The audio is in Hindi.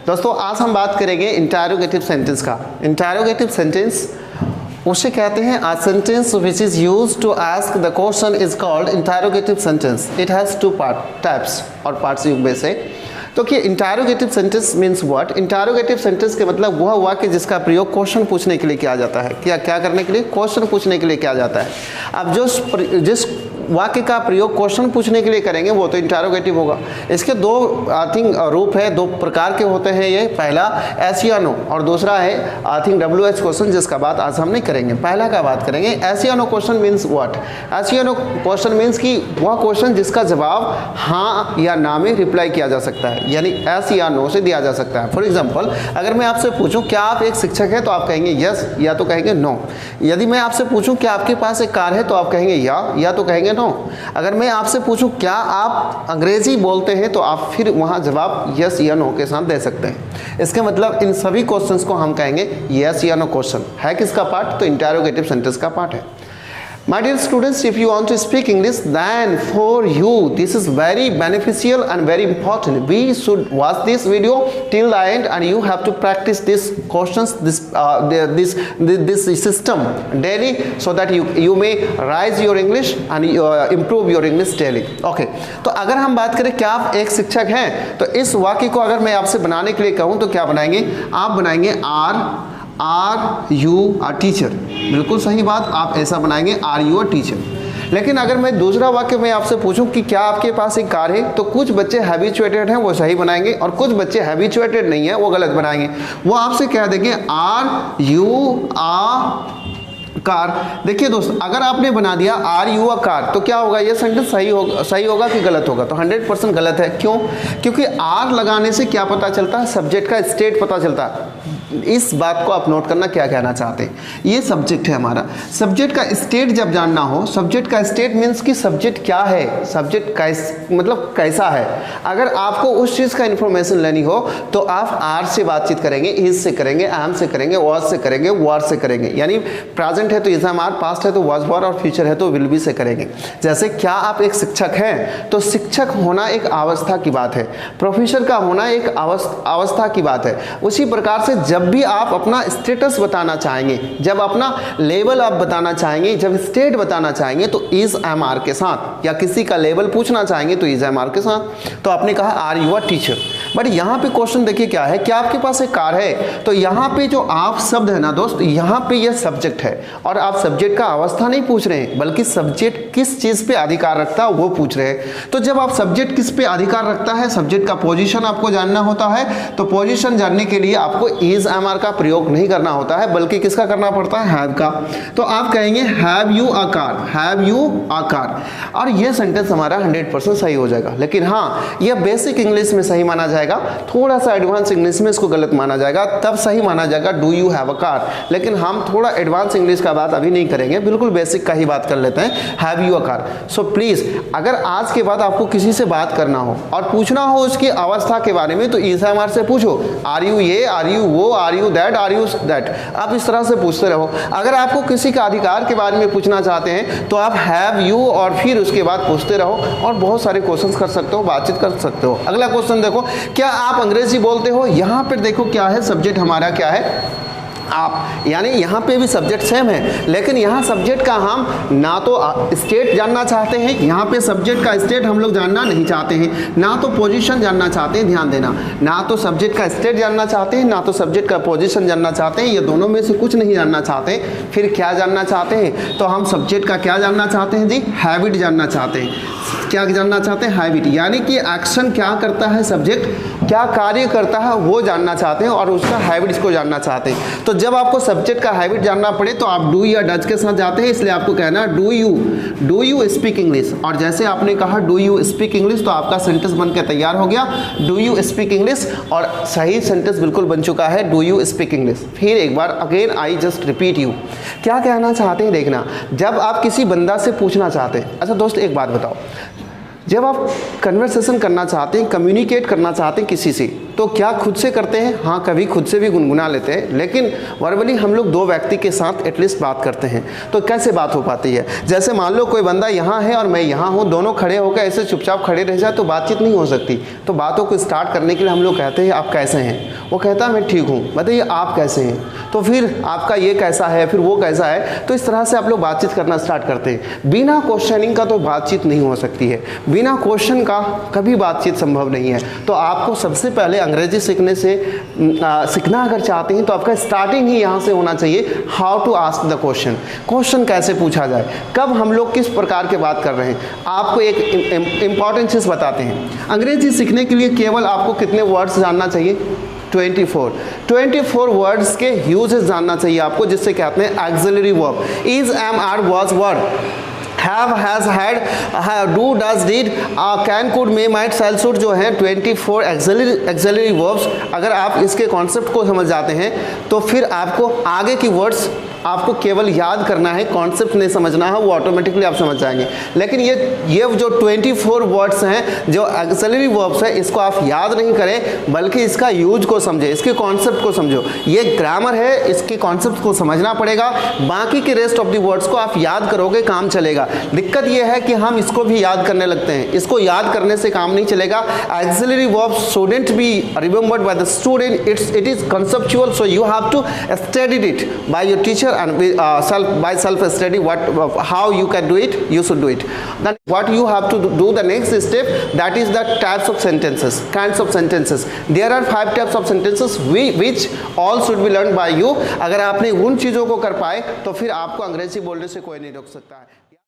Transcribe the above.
दोस्तों आज हम बात करेंगे इंटरोगेटिव सेंटेंस का। इंटरोगेटिव सेंटेंस उसे कहते हैं a sentence which is used to ask the question is called interrogative sentence. It has two types और parts युग में से। तो कि interrogative sentence means what? Interrogative sentence के मतलब वह वाक्य जिसका प्रयोग क्वेश्चन पूछने के लिए किया जाता है। क्या करने के लिए? क्वेश्चन पूछने के लिए किया जाता है। अब जिस वाक्य का प्रयोग क्वेश्चन पूछने के लिए करेंगे वो तो इंटरोगेटिव होगा। इसके दो आई थिंक रूप है, दो प्रकार के होते हैं ये। पहला एस या नो और दूसरा है आई थिंक WH क्वेश्चन, जिसका बात आज हम नहीं करेंगे। पहला का बात करेंगे एस या no question means what? Yes या नो क्वेश्चन मीन्स कि वह क्वेश्चन जिसका जवाब हाँ या ना में रिप्लाई किया जा सकता है, यानी एस या नो से दिया जा सकता है। फॉर एग्जाम्पल अगर मैं आपसे पूछूं क्या आप एक शिक्षक हैं तो आप कहेंगे यस या तो कहेंगे नो। यदि मैं आपसे पूछूं क्या आपके पास एक कार है तो आप कहेंगे या तो कहेंगे नो। अगर मैं आपसे पूछूं क्या आप अंग्रेजी बोलते हैं तो आप फिर वहां जवाब यस या नो के साथ दे सकते हैं। इसके मतलब इन सभी क्वेश्चंस को हम कहेंगे यस या नो क्वेश्चन। है किसका पार्ट? तो इंटरोगेटिव सेंटेंस का पार्ट है। My dear students, if you want to speak English, then for you this is very beneficial and very important. We should watch this video till the end, and you have to practice these questions, this system daily, so that you may rise your English and improve your English daily. Okay. तो अगर हम बात करें क्या आप एक शिक्षक हैं, तो इस वाक्य को अगर मैं आपसे बनाने के लिए कहूँ तो क्या बनाएंगे? आप बनाएंगे आर यू अ टीचर। बिल्कुल सही बात, आप ऐसा बनाएंगे आर यू अ टीचर। लेकिन अगर मैं दूसरा वाक्य में आपसे पूछूं कि क्या आपके पास एक कार है, तो कुछ बच्चे हैबिचुएटेड हैं वो सही बनाएंगे और कुछ बच्चे हैबिचुएटेड नहीं है वो गलत बनाएंगे। वो आपसे कह देंगे आर यू आ कार। देखिए दोस्त, अगर आपने बना दिया आर यू अ कार तो क्या होगा? ये सेंटेंस सही होगा कि गलत होगा? तो 100% गलत है। क्यों? क्योंकि आर लगाने से क्या पता चलता है? सब्जेक्ट का स्टेट पता चलता है। इस बात को आप नोट करना, क्या कहना चाहते हैं। ये सब्जेक्ट है हमारा, सब्जेक्ट का स्टेट जब जानना हो, सब्जेक्ट का स्टेट मीन्स कि सब्जेक्ट क्या है, सब्जेक्ट मतलब कैसा है। अगर आपको उस चीज़ का इंफॉर्मेशन लेनी हो तो आप आर से बातचीत करेंगे, इज से करेंगे, एम से करेंगे, वॉज से करेंगे, वर से करेंगे। यानी प्रेजेंट है तो इज एम आर, पास्ट है तो वॉज वर और फ्यूचर है तो विल बी से करेंगे। जैसे क्या आप एक शिक्षक हैं, तो शिक्षक होना एक अवस्था की बात है, प्रोफेसर का होना एक अवस्था की बात है। उसी प्रकार से जब भी आप अपना स्टेटस बताना चाहेंगे, जब अपना लेवल आप बताना चाहेंगे, जब स्टेट बताना चाहेंगे तो इज एम आर के साथ, या किसी का लेवल पूछना चाहेंगे तो इज एम आर के साथ। तो आपने कहा are you a teacher. But यहाँ पे क्वेश्चन देखिए क्या है, क्या आपके पास एक कार है? तो यहाँ पे जो आप शब्द है ना दोस्त, यहाँ पे यह सब्जेक्ट है और आप सब्जेक्ट का अवस्था नहीं पूछ रहे हैं, बल्कि सब्जेक्ट किस चीज पे अधिकार रखता है वो पूछ रहे हैं। तो जब आप सब्जेक्ट किस पे अधिकार रखता है, सब्जेक्ट का पोजीशन आपको जानना होता है, तो पोजीशन जानने के लिए आपको इज एम आर का प्रयोग नहीं करना होता है, बल्कि किसका करना पड़ता है? हैव का। तो आप कहेंगे have you a car, have you a car, और यह सेंटेंस हमारा 100% सही हो जाएगा। लेकिन हाँ, यह बेसिक इंग्लिश में सही माना जाएगा, थोड़ा सा एडवांस इंग्लिश में इसको गलत माना जाएगा, तब सही माना जाएगा do you have a car. लेकिन हम थोड़ा एडवांस इंग्लिश का बात अभी नहीं करेंगे, बिल्कुल बेसिक का ही बात कर लेते हैं, have you a car. So please अगर आज के बाद आपको किसी से बात करना हो और पूछना हो उसकी अवस्था के बारे में, तो इज एम आर से पूछो, आर यू ये, आर यू वो, are you that, are you that. आप इस तरह से पूछते रहो। अगर आपको किसी का अधिकार के बारे में पूछना चाहते हैं तो आप हैव यू और फिर उसके बाद पूछते रहो और बहुत सारे क्वेश्चंस कर सकते हो, बातचीत कर सकते हो। अगला क्वेश्चन देखो, क्या आप अंग्रेजी बोलते हो? यहाँ पर देखो क्या है, सब्जेक्ट हमारा क्या है? आप। यानी यहाँ पे भी सब्जेक्ट सेम है, लेकिन यहाँ सब्जेक्ट का हम ना तो स्टेट जानना चाहते हैं, यहाँ पे सब्जेक्ट का स्टेट हम लोग जानना नहीं चाहते हैं, ना तो पोजीशन जानना चाहते हैं। ध्यान देना, ना तो सब्जेक्ट का स्टेट जानना चाहते हैं, ना तो सब्जेक्ट का पोजीशन जानना चाहते हैं। ये दोनों में से कुछ नहीं जानना चाहते। फिर क्या जानना चाहते हैं? तो हम सब्जेक्ट का क्या जानना चाहते हैं जी? हैबिट जानना चाहते हैं। क्या जानना चाहते हैं? हैबिट, यानी कि एक्शन क्या करता है सब्जेक्ट, क्या कार्य करता है वो जानना चाहते हैं और उसका हैबिट्स को जानना चाहते हैं। तो जब आपको सब्जेक्ट का हैबिट जानना पड़े तो आप डू या डज के साथ जाते हैं, इसलिए आपको कहना है डू यू स्पीक इंग्लिश। और जैसे आपने कहा डू यू स्पीक इंग्लिश, तो आपका सेंटेंस बन के तैयार हो गया, डू यू स्पीक इंग्लिश, और सही सेंटेंस बिल्कुल बन चुका है, डू यू स्पीक इंग्लिश। फिर एक बार again I just repeat you, क्या कहना चाहते हैं देखना। जब आप किसी बंदा से पूछना चाहते हैं, अच्छा दोस्त एक बात बताओ, जब आप कन्वर्सेशन करना चाहते हैं, कम्युनिकेट करना चाहते हैं किसी से, तो क्या खुद से करते हैं? हाँ, कभी खुद से भी गुनगुना लेते हैं, लेकिन वर्बली हम लोग दो व्यक्ति के साथ एटलीस्ट बात करते हैं। तो कैसे बात हो पाती है? जैसे मान लो कोई बंदा यहाँ है और मैं यहाँ हूँ, दोनों खड़े होकर ऐसे चुपचाप खड़े रह जाए तो बातचीत नहीं हो सकती। तो बातों को स्टार्ट करने के लिए हम लोग कहते हैं आप कैसे हैं? वो कहता है मैं ठीक हूँ। बताइए आप कैसे हैं? तो फिर आपका ये कैसा है, फिर वो कैसा है। तो इस तरह से आप लोग बातचीत करना स्टार्ट करते हैं। बिना क्वेश्चनिंग का तो बातचीत नहीं हो सकती है, बिना क्वेश्चन का कभी बातचीत संभव नहीं है। तो आपको सबसे पहले अंग्रेजी सीखना अगर चाहते हैं तो आपका स्टार्टिंग ही यहाँ से होना चाहिए। How to ask the question, question कैसे पूछा जाए, कब हम लोग किस प्रकार की बात कर रहे हैं। आपको एक इंपॉर्टेंट चीज़ बताते हैं। अंग्रेजी सीखने के लिए केवल आपको कितने वर्ड्स जानना चाहिए? 24 वर्ड्स के यूजेस जानना चाहिए आपको, जिससे कहते हैं auxiliary verb. Is, am, are, was, were, have, has, had, do, does, did, can, could, may, might, shall, should जो है 24 एक्सिलरी वर्ब्स। अगर आप इसके कॉन्सेप्ट को समझ जाते हैं तो फिर आपको आगे की वर्ड्स आपको केवल याद करना है, कॉन्सेप्ट नहीं समझना है, वो ऑटोमेटिकली आप समझ जाएंगे। लेकिन ये जो 24 वर्ड्स हैं जो एक्सिलरी वर्ब्स है, इसको आप याद नहीं करें बल्कि इसका यूज को समझे, इसके कॉन्सेप्ट को समझो। ये ग्रामर है, इसके कॉन्सेप्ट को समझना पड़ेगा। बाकी के रेस्ट ऑफ द वर्ड्स को आप याद करोगे, काम चलेगा। दिक्कत यह है कि हम इसको भी याद करने लगते हैं, इसको याद करने से काम नहीं चलेगा। Axillary verbs shouldn't be remembered by the student, it is conceptual, so you have to study it by your teacher and by self study how you can do it, you should do it. Then what you have to do the next step, that is the types of sentences, kinds of sentences. There are 5 types of sentences which all should be learned by you. अगर आपने उन चीज़ों को कर पाए तो फिर आपको अंग्रेजी बोलने से कोई नहीं रोक सकता है।